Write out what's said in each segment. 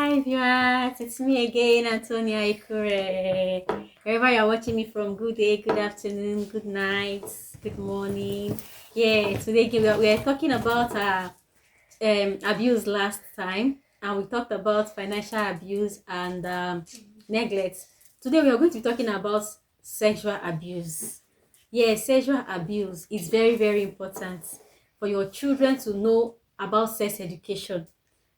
Hi viewers, it's me again, Antonia Ikure. Wherever you're watching me from, good day, good afternoon, good night, good morning. Yeah, today we are talking about abuse last time, and we talked about financial abuse and neglect. Today we are going to be talking about sexual abuse. Yeah, sexual abuse is very, very important for your children to know about sex education.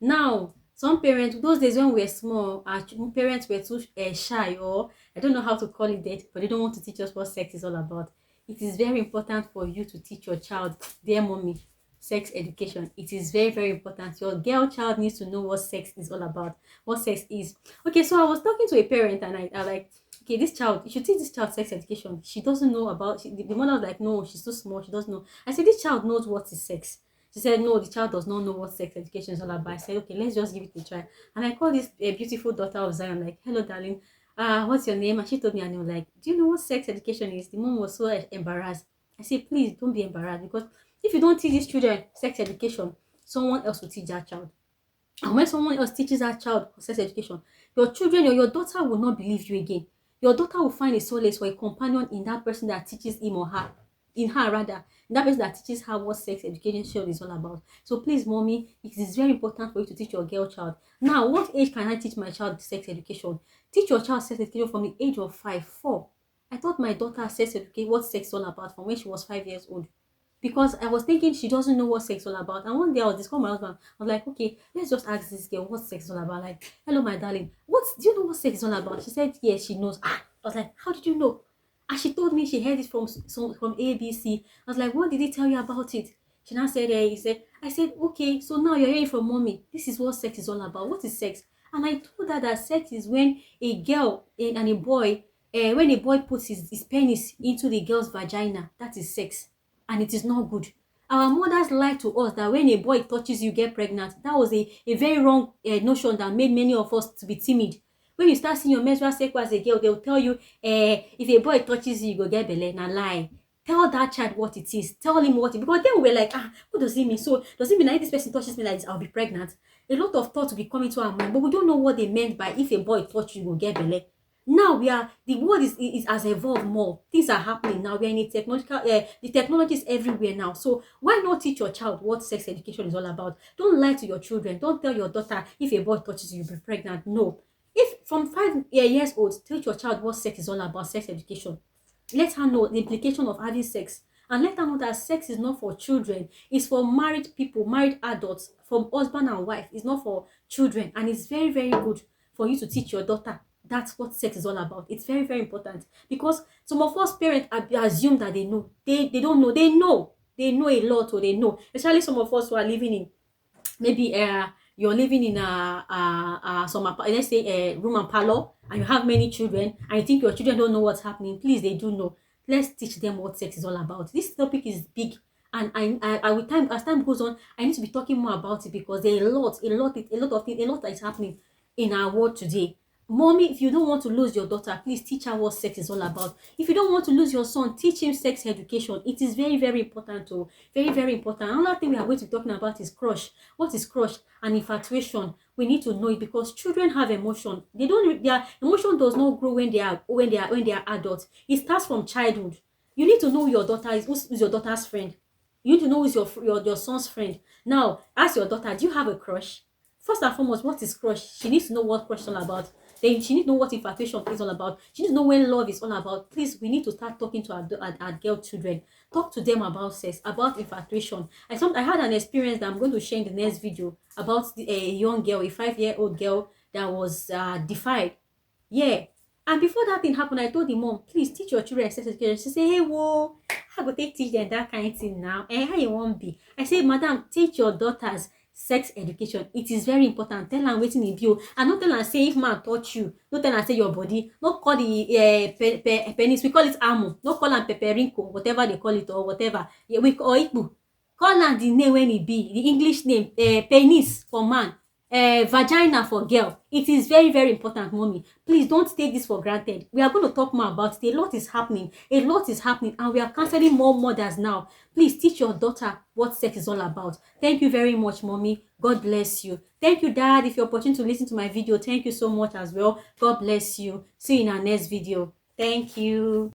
Now, some parents, those days when we were small, our parents were too shy, or I don't know how to call it that, but they don't want to teach us what sex is all about. It is very important for you to teach your child, dear mommy, sex education. It is very, very important. Your girl child needs to know what sex is all about, what sex is. Okay, so I was talking to a parent and I like, okay, this child, you should teach this child sex education. She doesn't know about, the mother was like, no, she's too small, she doesn't know. I said, this child knows what is sex. She said, no, the child does not know what sex education is all about. I said, okay, let's just give it a try. And I called this beautiful daughter of Zion, like, hello, darling. What's your name? And she told me her name. Like, do you know what sex education is? The mom was so embarrassed. I said, please don't be embarrassed, because if you don't teach these children sex education, someone else will teach that child. And when someone else teaches that child sex education, your children or your daughter will not believe you again. Your daughter will find a solace or a companion in that person that teaches him or her, in her rather, in that person that teaches her what sex education is all about. So please, mommy, it is very important for you to teach your girl child. Now, what age can I teach my child sex education? Teach your child sex education from the age of 5, 4. I taught my daughter sex education, what sex is all about, from when she was 5 years old, because I was thinking she doesn't know what sex is all about. And one day I was discussing my husband. I was like, okay, let's just ask this girl what sex is all about. Like, hello, my darling, do you know what sex is all about? She said, yes, she knows. I was like, how did you know? And she told me she heard it from ABC. I was like, what did he tell you about it? She now said, he said, I said, okay, so now you're hearing from mommy. This is what sex is all about. What is sex? And I told her that sex is when a girl and a boy, when a boy puts his penis into the girl's vagina, that is sex. And it is not good. Our mothers lied to us that when a boy touches you, get pregnant. That was a very wrong notion that made many of us to be timid. When you start seeing your menstrual cycle as a girl, they'll tell you, if a boy touches you, you go get belle. Na lie. Tell that child what it is. Tell him what it is. Because then we're like, what does it mean? So does it mean that if this person touches me like this, I'll be pregnant? A lot of thoughts will be coming to our mind, but we don't know what they meant by if a boy touch you, you go get belle. Now the world is has evolved more. Things are happening now. We are in a technological the technology is everywhere now. So why not teach your child what sex education is all about? Don't lie to your children. Don't tell your daughter if a boy touches you, you'll be pregnant. No. If from 5 years old, teach your child what sex is all about, sex education. Let her know the implication of having sex, and let her know that sex is not for children. It's for married people, married adults, from husband and wife. It's not for children. And it's very, very good for you to teach your daughter that's what sex is all about. It's very, very important, because some of us parents assume that they know. They don't know. They know a lot, or they know. Especially some of us who are living in, maybe you're living in let's say a room and parlor, and you have many children, and you think your children don't know what's happening. Please, they do know. Let's teach them what sex is all about. This topic is big, and I with time, as time goes on, I need to be talking more about it, because there are a lot that is happening in our world today. Mommy, if you don't want to lose your daughter, please teach her what sex is all about. If you don't want to lose your son, teach him sex education. It is very, very important. Oh, very, very important. Another thing we are going to be talking about is crush. What is crush and infatuation? We need to know it, because children have emotion. Their emotion does not grow when they are adults. It starts from childhood. You need to know who your daughter is. Who's your daughter's friend? You need to know who's your son's friend. Now, ask your daughter, do you have a crush? First and foremost, what is crush? She needs to know what crush is all about. Then she needs to know what infatuation is all about. She needs to know when love is all about. Please, we need to start talking to our girl children. Talk to them about sex, about infatuation. I had an experience that I'm going to share in the next video about a young girl, a 5-year-old girl that was defied. Yeah. And before that thing happened, I told the mom, please teach your children sex education. She said, hey, whoa, how go they teach them that kind of thing now? How you won't be? I said, madam, teach your daughters sex education. It is very important. Tell am wetin e be o, and no tell am say if man touch you, no tell am say your body, no call the penis, we call it amo, no call am peperinko, whatever they call it, or whatever, or ikpu. Call am the name when e be, the English name, penis for man. vagina for girl. It is very, very important, mommy. Please don't take this for granted. We are going to talk more about it. A lot is happening. A lot is happening, and we are counseling more mothers now. Please teach your daughter what sex is all about. Thank you very much, mommy. God bless you. Thank you, dad. If you're opportunity to listen to my video, thank you so much as well. God bless you. See you in our next video. Thank you.